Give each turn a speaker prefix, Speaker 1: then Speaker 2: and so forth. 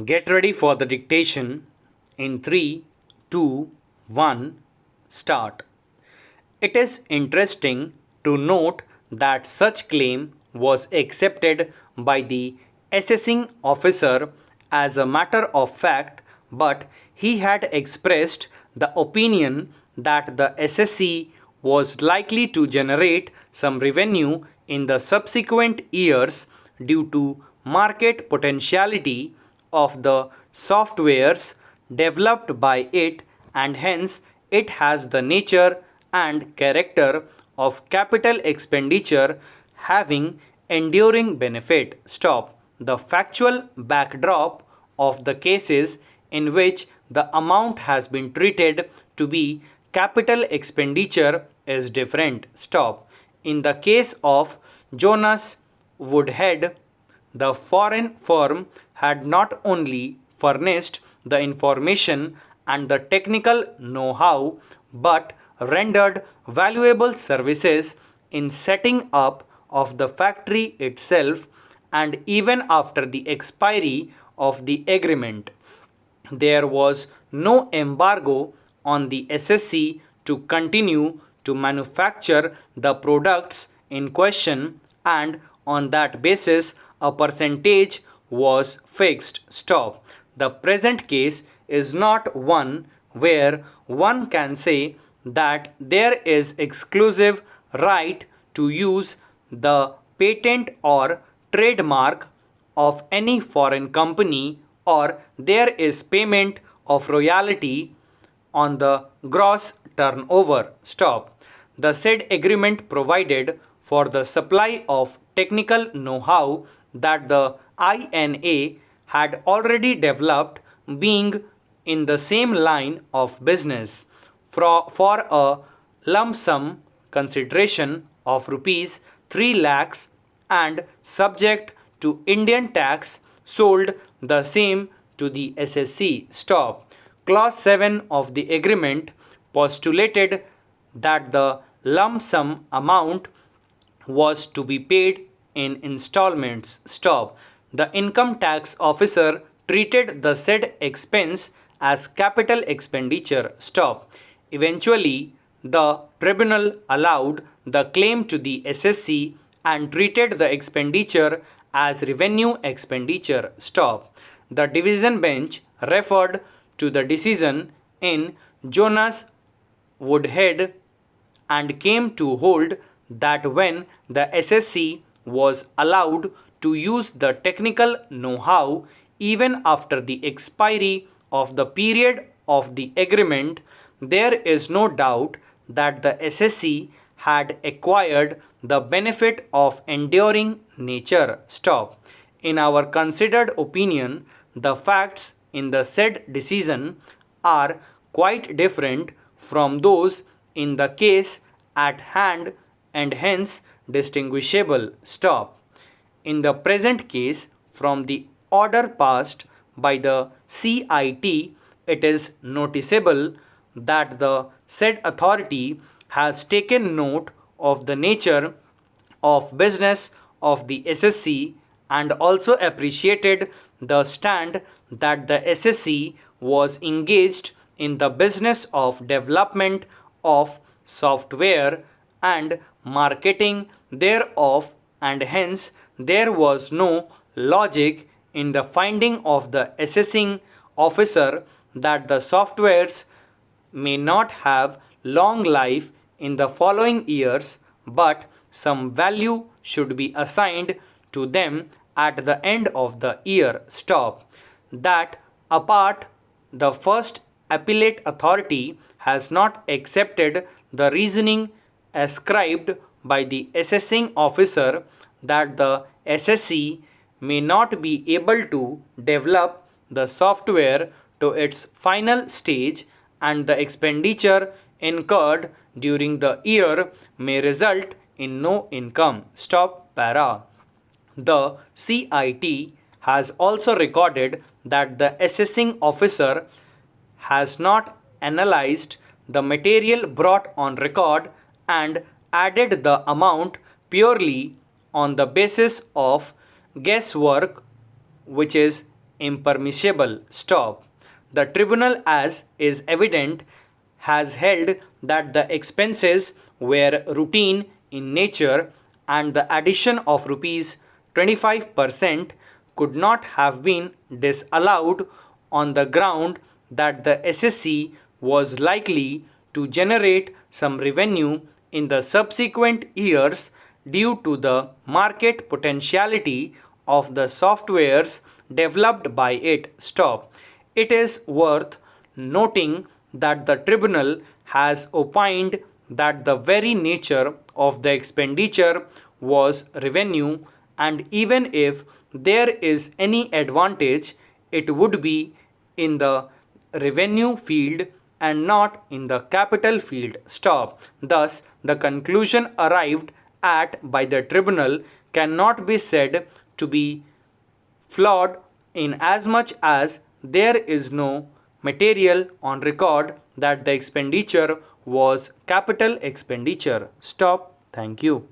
Speaker 1: Get ready for the dictation in 3, 2, 1, start. It is interesting to note that such claim was accepted by the assessing officer as a matter of fact, but he had expressed the opinion that the SSC was likely to generate some revenue in the subsequent years due to market potentiality of the softwares developed by it, and hence it has the nature and character of capital expenditure having enduring benefit. Stop. The factual backdrop of the cases in which the amount has been treated to be capital expenditure is different. Stop. In the case of Jonas Woodhead, the foreign firm had not only furnished the information and the technical know how but rendered valuable services in setting up of the factory itself, and even after the expiry of the agreement there was no embargo on the SSC to continue to manufacture the products in question, and on that basis a percentage was fixed. Stop. The present case is not one where one can say that there is exclusive right to use the patent or trademark of any foreign company, or there is payment of royalty on the gross turnover. Stop. The said agreement provided for the supply of technical know-how that the INA had already developed, being in the same line of business, for a lump sum consideration of rupees 3 lakhs and subject to Indian tax, sold the same to the SSC. Stop. Clause 7 of the agreement postulated that the lump sum amount was to be paid in installments. Stop. The income tax officer treated the said expense as capital expenditure. Stop. Eventually, the tribunal allowed the claim to the SSC and treated the expenditure as revenue expenditure. Stop. The division bench referred to the decision in Jonas Woodhead and came to hold that when the SSC was allowed to use the technical know-how even after the expiry of the period of the agreement, there is no doubt that the SSC had acquired the benefit of enduring nature. Stop. In our considered opinion, the facts in the said decision are quite different from those in the case at hand and hence distinguishable. Stop. In the present case, from the order passed by the CIT, it is noticeable that the said authority has taken note of the nature of business of the SSC and also appreciated the stand that the SSC was engaged in the business of development of software and marketing thereof, and hence there was no logic in the finding of the assessing officer that the softwares may not have long life in the following years, but some value should be assigned to them at the end of the year. Stop. That apart, the first appellate authority has not accepted the reasoning ascribed by the assessing officer that the SSC may not be able to develop the software to its final stage, and the expenditure incurred during the year may result in no income. Stop. Para. The CIT has also recorded that the assessing officer has not analyzed the material brought on record and added the amount purely on the basis of guesswork, which is impermissible. Stop. The tribunal, as is evident, has held that the expenses were routine in nature and the addition of rupees 25% could not have been disallowed on the ground that the SSC was likely to generate some revenue in the subsequent years due to the market potentiality of the softwares developed by it. Stop. It is worth noting that the tribunal has opined that the very nature of the expenditure was revenue, and even if there is any advantage, it would be in the revenue field and not in the capital field. Stop. Thus, the conclusion arrived at by the tribunal cannot be said to be flawed in as much as there is no material on record that the expenditure was capital expenditure. Stop. Thank you.